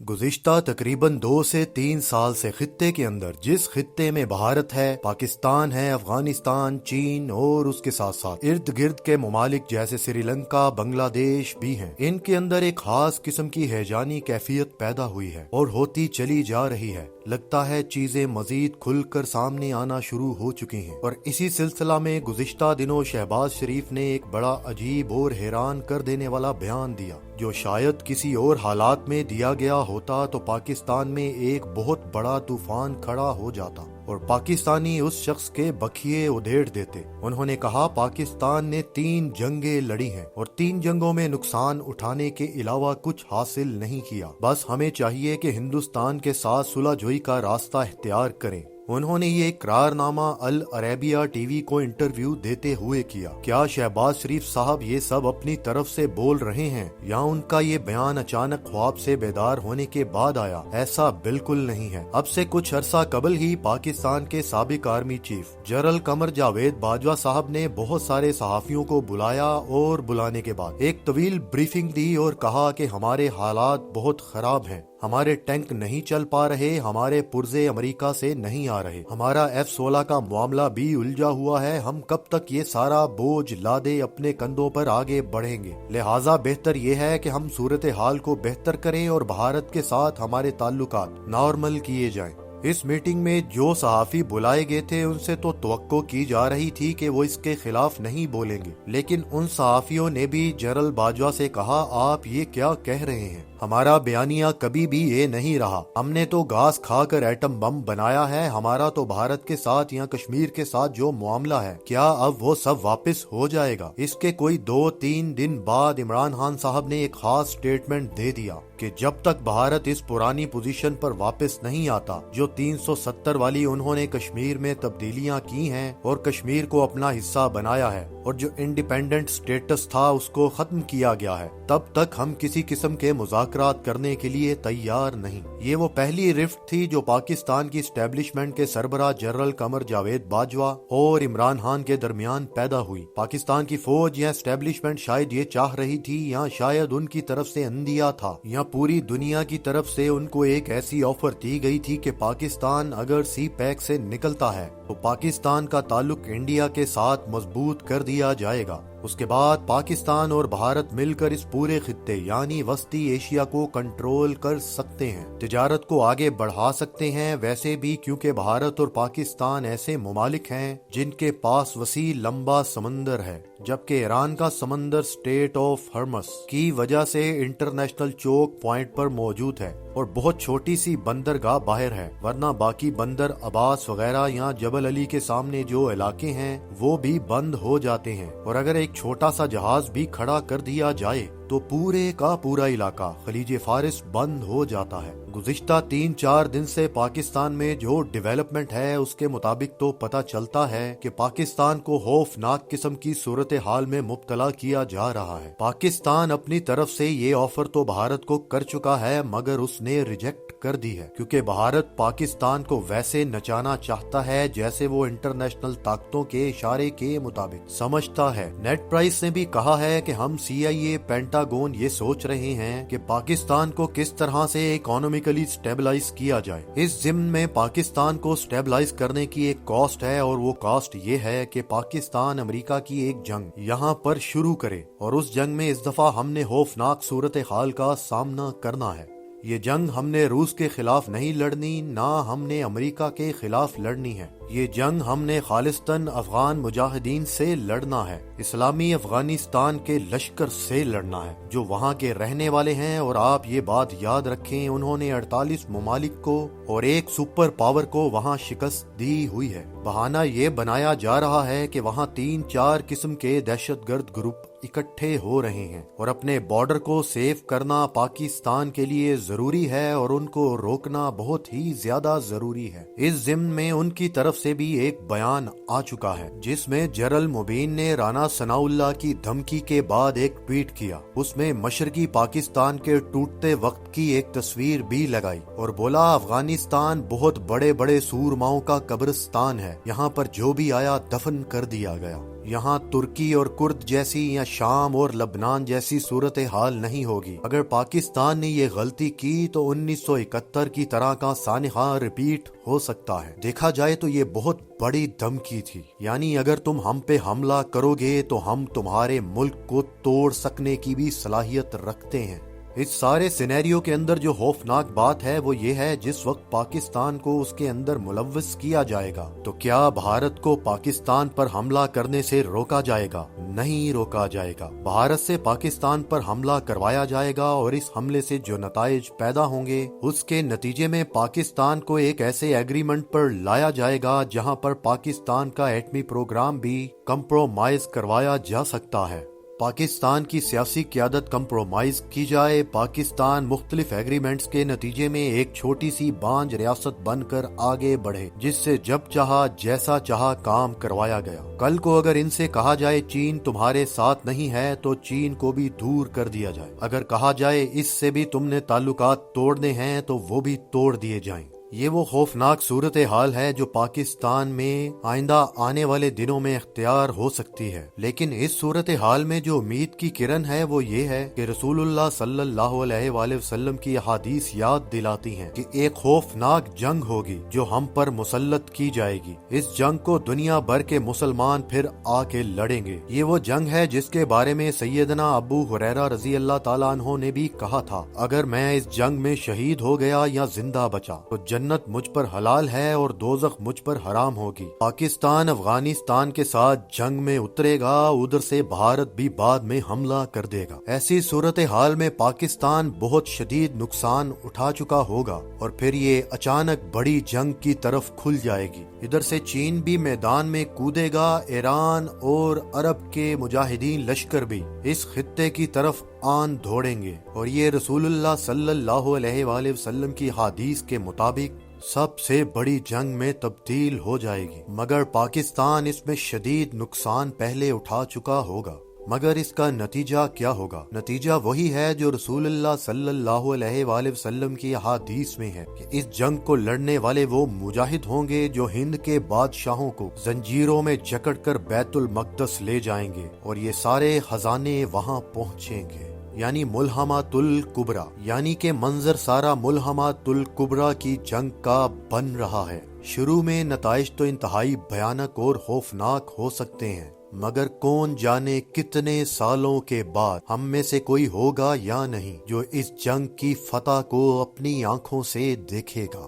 गुज़िश्ता तकरीबन 2 से 3 साल से खित्ते के अंदर, जिस खित्ते में भारत है, पाकिस्तान है, अफगानिस्तान, चीन और उसके साथ साथ इर्द गिर्द के ममालिक जैसे श्रीलंका, बांग्लादेश भी हैं, इनके अंदर एक खास किस्म की हैजानी कैफियत पैदा हुई है और होती चली जा रही है। लगता है चीजें मजीद खुलकर सामने आना शुरू हो चुकी हैं। और इसी सिलसिला में गुज़िश्ता दिनों शहबाज शरीफ ने एक बड़ा अजीब और हैरान कर देने वाला बयान दिया, जो शायद किसी और हालात में दिया गया होता तो पाकिस्तान में एक बहुत बड़ा तूफान खड़ा हो जाता और पाकिस्तानी उस शख्स के बखिए उधेड़ देते। उन्होंने कहा, पाकिस्तान ने 3 जंगें लड़ी हैं और 3 जंगों में नुकसान उठाने के अलावा कुछ हासिल नहीं किया। बस हमें चाहिए कि हिंदुस्तान के साथ सुलहजोई का रास्ता इख्तियार करें। उन्होंने ये इकरारनामा अल अरेबिया टीवी को इंटरव्यू देते हुए किया। क्या शहबाज शरीफ साहब ये सब अपनी तरफ से बोल रहे हैं या उनका ये बयान अचानक ख्वाब से बेदार होने के बाद आया? ऐसा बिल्कुल नहीं है। अब से कुछ अरसा कबल ही पाकिस्तान के साबिक army chief general Qamar Javed Bajwa साहब ने बहुत सारे सहाफियों को बुलाया और बुलाने के बाद एक तवील ब्रीफिंग दी और कहा कि हमारे हालात बहुत खराब हैं, हमारे टैंक नहीं चल पा रहे, हमारे पुर्जे अमेरिका से नहीं आ रहे, हमारा F-16 का मामला भी उलझा हुआ है, हम कब तक ये सारा बोझ लादे अपने कंधों पर आगे बढ़ेंगे। लिहाजा बेहतर ये है कि हम सूरत हाल को बेहतर करें और भारत के साथ हमारे ताल्लुकात नॉर्मल किए जाएं। इस मीटिंग में जो सहाफी बुलाए गए थे उनसे तो तवक्को की जा रही थी कि वो इसके खिलाफ नहीं बोलेंगे, लेकिन उन सहाफियों ने भी जनरल बाजवा से कहा, आप ये क्या कह रहे हैं? हमारा बयानिया कभी भी ये नहीं रहा, हमने तो घास खाकर एटम बम बनाया है। हमारा तो भारत के साथ या कश्मीर के साथ जो मामला है, क्या अब वो सब वापस हो जाएगा? इसके कोई 2-3 दिन बाद इमरान खान साहब ने एक खास स्टेटमेंट दे दिया कि जब तक भारत इस पुरानी पोजीशन पर वापस नहीं आता जो 370 वाली उन्होंने कश्मीर में तब्दीलियां की हैं और कश्मीर को अपना हिस्सा बनाया है और जो इंडिपेंडेंट स्टेटस था उसको खत्म किया गया है, तब तक हम किसी किस्म के मुज़ाकरात करने के लिए तैयार नहीं। ये वो पहली रिफ्ट थी जो पाकिस्तान की एस्टेब्लिशमेंट के सरबराह जनरल कमर जावेद बाजवा और इमरान खान के दरमियान पैदा हुई। पाकिस्तान की फौज या एस्टेब्लिशमेंट शायद ये चाह रही थी, या शायद उनकी तरफ से अंदिया था, या पूरी दुनिया की तरफ से उनको एक ऐसी ऑफर दी गई थी कि पाकिस्तान अगर सी पैक से निकलता है तो पाकिस्तान का ताल्लुक इंडिया के साथ मजबूत कर दिया जाएगा। उसके बाद पाकिस्तान और भारत मिलकर इस पूरे खित्ते यानी वस्ती एशिया को कंट्रोल कर सकते हैं, तिजारत को आगे बढ़ा सकते हैं। वैसे भी क्योंकि भारत और पाकिस्तान ऐसे ममालिक हैं जिनके पास वसी लंबा समंदर है, जबकि ईरान का समंदर स्टेट ऑफ हॉर्मस की वजह से इंटरनेशनल चोक पॉइंट पर मौजूद है और बहुत छोटी सी बंदरगाह बाहर है, वरना बाकी बंदर अब्बास वगैरह या जबल अली के सामने जो इलाके हैं वो भी बंद हो जाते हैं। और अगर एक छोटा सा जहाज भी खड़ा कर दिया जाए तो पूरे का पूरा इलाका खलीज फारिस बंद हो जाता है। गुज़िश्ता 3-4 दिन से पाकिस्तान में जो डेवलपमेंट है उसके मुताबिक तो पता चलता है कि पाकिस्तान को खौफनाक किस्म की सूरत हाल में मुब्तला किया जा रहा है। पाकिस्तान अपनी तरफ से ये ऑफर तो भारत को कर चुका है, मगर उसने रिजेक्ट कर दी है, क्योंकि भारत पाकिस्तान को वैसे नचाना चाहता है जैसे वो इंटरनेशनल ताकतों के इशारे के मुताबिक समझता है। नेट प्राइस ने भी कहा है कि हम CIA पेंटागन ये सोच रहे हैं कि पाकिस्तान को किस तरह से इकोनॉमिकली स्टेबलाइज किया जाए। इस ज़िम्न में पाकिस्तान को स्टेबलाइज करने की एक कॉस्ट है और वो कॉस्ट ये है कि पाकिस्तान अमेरिका की एक जंग यहाँ पर शुरू करे और उस जंग में इस दफा हमने खौफनाक सूरत हाल का सामना करना है। ये जंग हमने रूस के खिलाफ नहीं लड़नी, ना हमने अमेरिका के खिलाफ लड़नी है। ये जंग हमने खालिस्तान अफगान मुजाहिदीन से लड़ना है, इस्लामी अफगानिस्तान के लश्कर से लड़ना है जो वहाँ के रहने वाले हैं। और आप ये बात याद रखें, उन्होंने 48 ममालिक को और एक सुपर पावर को वहाँ शिकस्त दी हुई है। बहाना ये बनाया जा रहा है कि वहाँ 3-4 किस्म के दहशतगर्द ग्रुप इकट्ठे हो रहे हैं और अपने बॉर्डर को सेफ करना पाकिस्तान के लिए जरूरी है और उनको रोकना बहुत ही ज्यादा जरूरी है। इस ज़िम्न में उनकी तरफ से भी एक बयान आ चुका है जिसमें जनरल मुबीन ने राना सनाउल्लाह की धमकी के बाद एक ट्वीट किया। उसमें मशरकी पाकिस्तान के टूटते वक्त की एक तस्वीर भी लगाई और बोला, अफगानिस्तान बहुत बड़े बड़े सूरमाओं का कब्रिस्तान है, यहाँ पर जो भी आया दफन कर दिया गया। यहाँ तुर्की और कुर्द जैसी या शाम और लबनान जैसी सूरत हाल नहीं होगी। अगर पाकिस्तान ने ये गलती की तो 1971 की तरह का सानहा रिपीट हो सकता है। देखा जाए तो ये बहुत बड़ी धमकी थी, यानी अगर तुम हम पे हमला करोगे तो हम तुम्हारे मुल्क को तोड़ सकने की भी सलाहियत रखते हैं। इस सारे सिनेरियो के अंदर जो खौफनाक बात है वो ये है, जिस वक्त पाकिस्तान को उसके अंदर मुलव्वस किया जाएगा तो क्या भारत को पाकिस्तान पर हमला करने से रोका जाएगा? नहीं रोका जाएगा। भारत से पाकिस्तान पर हमला करवाया जाएगा और इस हमले से जो नताइज पैदा होंगे उसके नतीजे में पाकिस्तान को एक ऐसे एग्रीमेंट पर लाया जाएगा जहां पर पाकिस्तान का एटमी प्रोग्राम भी कंप्रोमाइज करवाया जा सकता है। पाकिस्तान की सियासी क़यादत कंप्रोमाइज की जाए, पाकिस्तान मुख्तलिफ एग्रीमेंट्स के नतीजे में एक छोटी सी बांझ रियासत बनकर आगे बढ़े, जिससे जब चाहा जैसा चाहा काम करवाया गया। कल को अगर इनसे कहा जाए चीन तुम्हारे साथ नहीं है तो चीन को भी दूर कर दिया जाए। अगर कहा जाए इससे भी तुमने ताल्लुकात तोड़ने हैं तो वो भी तोड़ दिए जाएं। ये वो खौफनाक सूरत हाल है जो पाकिस्तान में आइंदा आने वाले दिनों में इख्तियार हो सकती है। लेकिन इस सूरत हाल में जो उम्मीद की किरण है वो ये है कि रसूलुल्लाह सल्लल्लाहु अलैहि वसल्लम की हदीस याद दिलाती हैं कि एक खौफनाक जंग होगी जो हम पर मुसल्लत की जाएगी। इस जंग को दुनिया भर के मुसलमान फिर आके लड़ेंगे। ये वो जंग है जिसके बारे में सैयदना अबू हुरैरा रजी अल्लाह ताला अन्हो ने भी कहा था, अगर मैं इस जंग में शहीद हो गया या जिंदा बचा तो जन्नत मुझ पर हलाल है और दोज़ख मुझ पर हराम होगी। पाकिस्तान अफगानिस्तान के साथ जंग में उतरेगा, उधर से भारत भी बाद में हमला कर देगा। ऐसी सूरत हाल में पाकिस्तान बहुत शदीद नुकसान उठा चुका होगा और फिर ये अचानक बड़ी जंग की तरफ खुल जाएगी। इधर से चीन भी मैदान में कूदेगा, ईरान और अरब के मुजाहिदीन लश्कर भी इस खित्ते की तरफ आन दौड़ेंगे और ये रसूलुल्लाह सल्लल्लाहु अलैहि वसल्लम की हदीस के मुताबिक सबसे बड़ी जंग में तब्दील हो जाएगी। मगर पाकिस्तान इसमें शदीद नुकसान पहले उठा चुका होगा। मगर इसका नतीजा क्या होगा? नतीजा वही है जो रसूलुल्लाह सल्लल्लाहु अलैहि वसल्लम की हदीस में है कि इस जंग को लड़ने वाले वो मुजाहिद होंगे जो हिंद के बादशाहों को जंजीरों में जकड़कर बैतुल मक़दस ले जाएंगे और ये सारे खजाने वहां पहुंचेंगे। यानी मुल्हमातुल कुबरा, यानी के मंजर सारा मुल्हमातुल कुबरा की जंग का बन रहा है। शुरू में नताइज तो इंतहाई भयानक और खौफनाक हो सकते हैं, मगर कौन जाने कितने सालों के बाद हम में से कोई होगा या नहीं जो इस जंग की फतह को अपनी आंखों से देखेगा।